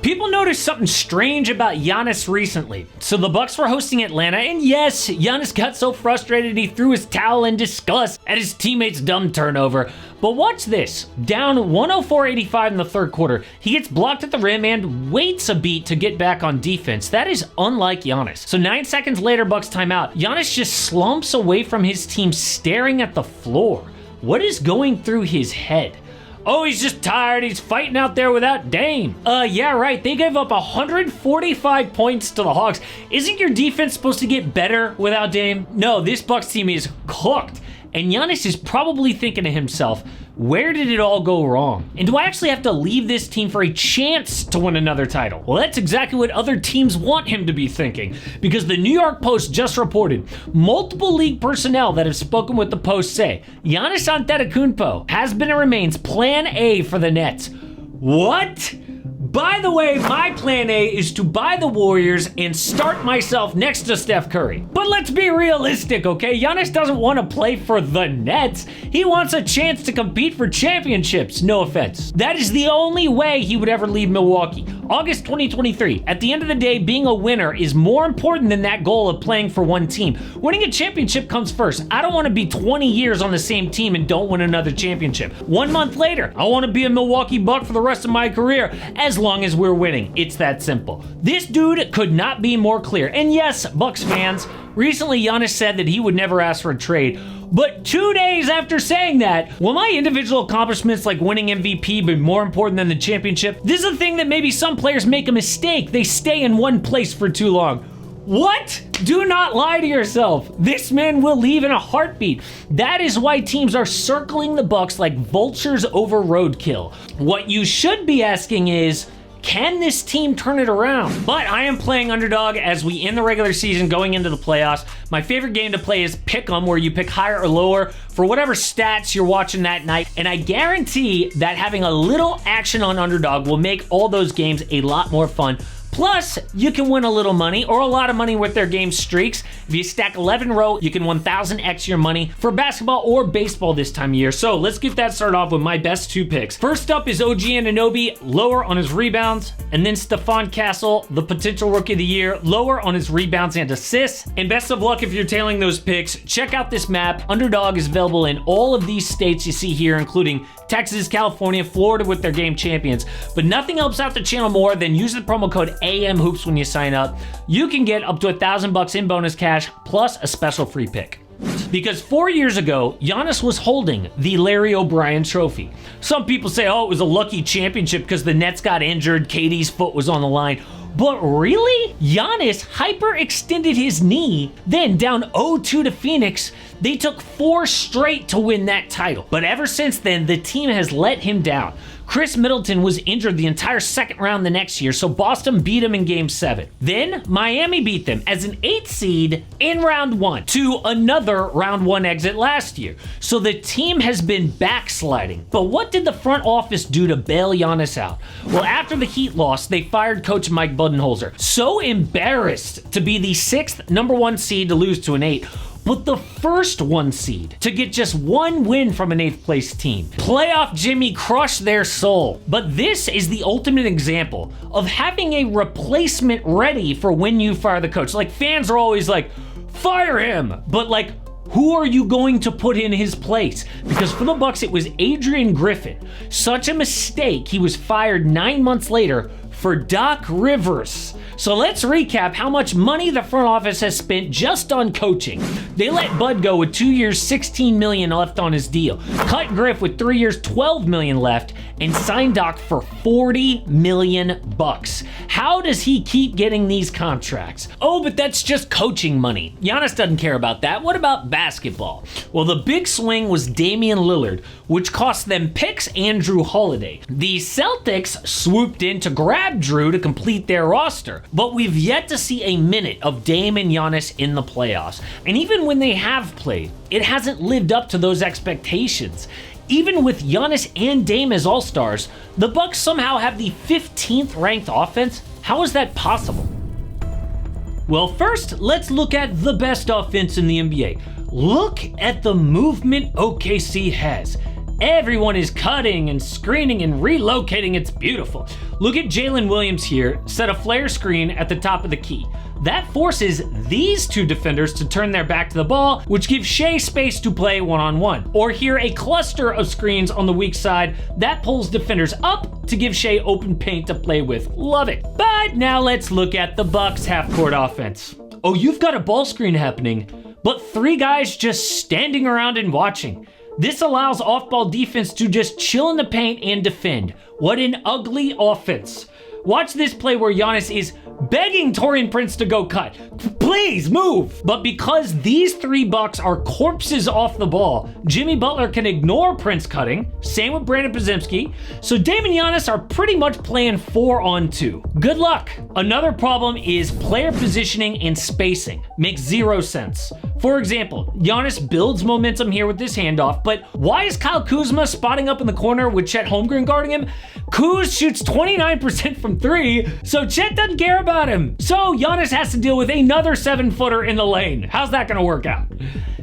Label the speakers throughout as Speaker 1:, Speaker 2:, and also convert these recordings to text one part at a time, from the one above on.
Speaker 1: People noticed something strange about Giannis recently. So the Bucks were hosting Atlanta, and yes, Giannis got so frustrated he threw his towel in disgust at his teammate's dumb turnover. But watch this. Down 104-85 in the third quarter, he gets blocked at the rim and waits a beat to get back on defense. That is unlike Giannis. So 9 seconds later, Bucks timeout. Giannis just slumps away from his team staring at the floor. What is going through his head? Oh, he's just tired. He's fighting out there without Dame. Yeah, right. They gave up 145 points to the Hawks. Isn't your defense supposed to get better without Dame? No, this Bucks team is cooked. And Giannis is probably thinking to himself, where did it all go wrong? And do I actually have to leave this team for a chance to win another title? Well, that's exactly what other teams want him to be thinking, because the New York Post just reported multiple league personnel that have spoken with the Post say Giannis Antetokounmpo has been and remains plan A for the Nets. What? By the way, my plan A is to buy the Warriors and start myself next to Steph Curry. But let's be realistic, okay? Giannis doesn't want to play for the Nets. He wants a chance to compete for championships, no offense. That is the only way he would ever leave Milwaukee. August 2023. At the end of the day, being a winner is more important than that goal of playing for one team. Winning a championship comes first. I don't want to be 20 years on the same team and don't win another championship. 1 month later, I want to be a Milwaukee Buck for the rest of my career, as long as we're winning. It's that simple. This dude could not be more clear. And yes, Bucks fans, recently Giannis said that he would never ask for a trade. But 2 days after saying that, will my individual accomplishments like winning MVP be more important than the championship? This is the thing that maybe some players make a mistake. They stay in one place for too long. What? Do not lie to yourself. This man will leave in a heartbeat. That is why teams are circling the Bucks like vultures over roadkill. What you should be asking is, can this team turn it around? But I am playing underdog as we end the regular season going into the playoffs. My favorite game to play is Pick'em, where you pick higher or lower for whatever stats you're watching that night. And I guarantee that having a little action on underdog will make all those games a lot more fun. Plus, you can win a little money or a lot of money with their game streaks. If you stack 11 row, you can 1000x your money for basketball or baseball this time of year. So let's get that started off with my best 2 picks. First up is OG Anunoby, lower on his rebounds. And then Stephon Castle, the potential rookie of the year, lower on his rebounds and assists. And best of luck if you're tailing those picks. Check out this map. Underdog is available in all of these states you see here, including Texas, California, Florida with their game champions. But nothing helps out the channel more than use the promo code AMHOOPS when you sign up. You can get up to $1,000 in bonus cash plus a special free pick. Because 4 years ago, Giannis was holding the Larry O'Brien trophy. Some people say, oh, it was a lucky championship because the Nets got injured, KD's foot was on the line. But really? Giannis hyperextended his knee, then down 0-2 to Phoenix. They took 4 straight to win that title. But ever since then, the team has let him down. Chris Middleton was injured the entire second round the next year, so Boston beat him in Game 7. Then, Miami beat them as an 8th seed in Round 1 to another Round 1 exit last year. So the team has been backsliding. But what did the front office do to bail Giannis out? Well, after the Heat lost, they fired coach Mike Budenholzer. So embarrassed to be the 6th number 1 seed to lose to an 8. But the first 1 seed to get just 1 win from an 8th place team. Playoff Jimmy crushed their soul. But this is the ultimate example of having a replacement ready for when you fire the coach. Like, fans are always like, fire him. But like, who are you going to put in his place? Because for the Bucks, it was Adrian Griffin. Such a mistake, he was fired 9 months later for Doc Rivers. So let's recap how much money the front office has spent just on coaching. They let Bud go with 2 years, $16 million left on his deal. Cut Griff with 3 years, $12 million left, and signed Doc for $40 million. How does he keep getting these contracts? Oh, but that's just coaching money. Giannis doesn't care about that. What about basketball? Well, the big swing was Damian Lillard, which cost them picks and Drew Holiday. The Celtics swooped in to grab Drew to complete their roster. But we've yet to see a minute of Dame and Giannis in the playoffs. And even when they have played, it hasn't lived up to those expectations. Even with Giannis and Dame as all-stars, the Bucks somehow have the 15th ranked offense. How is that possible? Well, first, let's look at the best offense in the NBA. Look at the movement OKC has. Everyone is cutting and screening and relocating. It's beautiful. Look at Jalen Williams here, set a flare screen at the top of the key. That forces these two defenders to turn their back to the ball, which gives Shea space to play one-on-one. Or here, a cluster of screens on the weak side that pulls defenders up to give Shea open paint to play with. Love it. But now let's look at the Bucks half-court offense. Oh, you've got a ball screen happening, but 3 guys just standing around and watching. This allows off-ball defense to just chill in the paint and defend. What an ugly offense. Watch this play where Giannis is begging Taurean Prince to go cut. Please move. But because these 3 Bucks are corpses off the ball, Jimmy Butler can ignore Prince cutting. Same with Brandon Podziemski. So Dame and Giannis are pretty much playing 4-on-2. Good luck. Another problem is player positioning and spacing. Makes 0 sense. For example, Giannis builds momentum here with this handoff, but why is Kyle Kuzma spotting up in the corner with Chet Holmgren guarding him? Kuz shoots 29% from 3, so Chet doesn't care about him. So Giannis has to deal with another 7-footer in the lane. How's that gonna work out?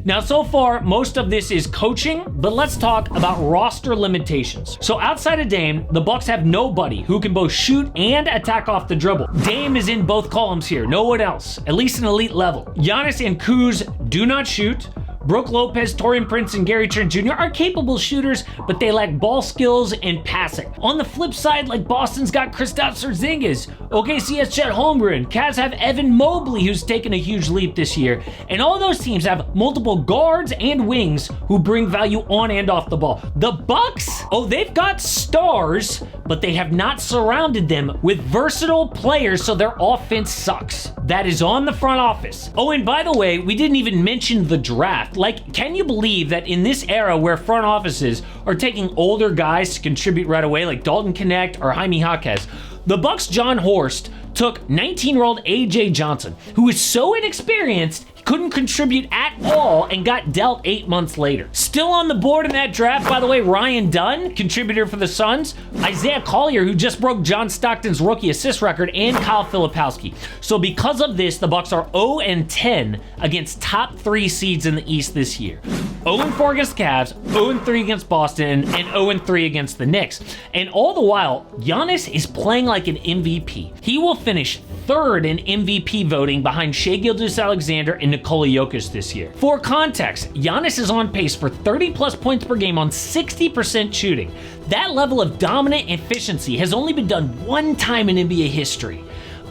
Speaker 1: Now, so far, most of this is coaching, but let's talk about roster limitations. So outside of Dame, the Bucks have nobody who can both shoot and attack off the dribble. Dame is in both columns here, no one else, at least an elite level. Giannis and Kuz do not shoot. Brooke Lopez, Taurean Prince, and Gary Trent Jr. are capable shooters, but they lack ball skills and passing. On the flip side, like Boston's got Kristaps Porzingis, OKC has Chet Holmgren, Cavs have Evan Mobley, who's taken a huge leap this year, and all those teams have multiple guards and wings who bring value on and off the ball. The Bucks, oh, they've got stars, but they have not surrounded them with versatile players, so their offense sucks. That is on the front office. Oh, and by the way, we didn't even mention the draft. Like, can you believe that in this era where front offices are taking older guys to contribute right away, like Dalton Knecht or Jaime Jaquez, the Bucks' John Horst took 19-year-old AJ Johnson, who is so inexperienced, couldn't contribute at all, and got dealt 8 months later. Still on the board in that draft, by the way, Ryan Dunn, contributor for the Suns, Isaiah Collier, who just broke John Stockton's rookie assist record, and Kyle Filipowski. So because of this, the Bucks are 0-10 against top 3 seeds in the East this year. 0-4 against the Cavs, 0-3 against Boston, and 0-3 against the Knicks. And all the while, Giannis is playing like an MVP. He will finish 3rd in MVP voting behind Shai Gilgeous-Alexander and Nikola Jokic this year. For context, Giannis is on pace for 30+ points per game on 60% shooting. That level of dominant efficiency has only been done 1 time in NBA history,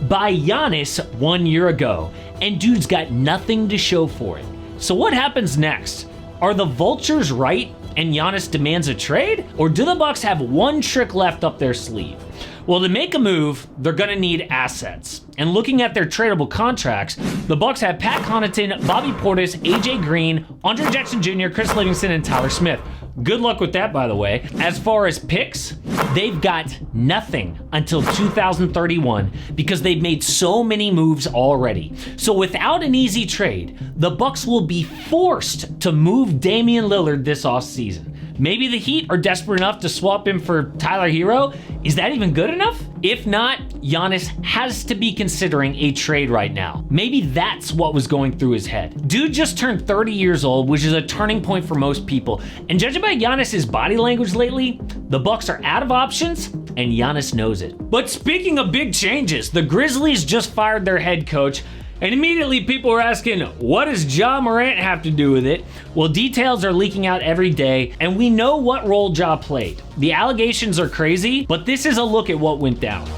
Speaker 1: by Giannis 1 year ago, and dude's got nothing to show for it. So what happens next? Are the vultures right and Giannis demands a trade? Or do the Bucks have one trick left up their sleeve? Well, to make a move, they're gonna need assets. And looking at their tradable contracts, the Bucks have Pat Connaughton, Bobby Portis, AJ Green, Andre Jackson Jr., Chris Livingston, and Tyler Smith. Good luck with that, by the way. As far as picks, they've got nothing until 2031 because they've made so many moves already. So without an easy trade, the Bucks will be forced to move Damian Lillard this offseason. Maybe the Heat are desperate enough to swap him for Tyler Hero. Is that even good enough? If not, Giannis has to be considering a trade right now. Maybe that's what was going through his head. Dude just turned 30 years old, which is a turning point for most people. And judging by Giannis's body language lately, the Bucks are out of options, and Giannis knows it. But speaking of big changes, the Grizzlies just fired their head coach, and immediately people are asking, what does Ja Morant have to do with it? Well, details are leaking out every day, and we know what role Ja played. The allegations are crazy, but this is a look at what went down.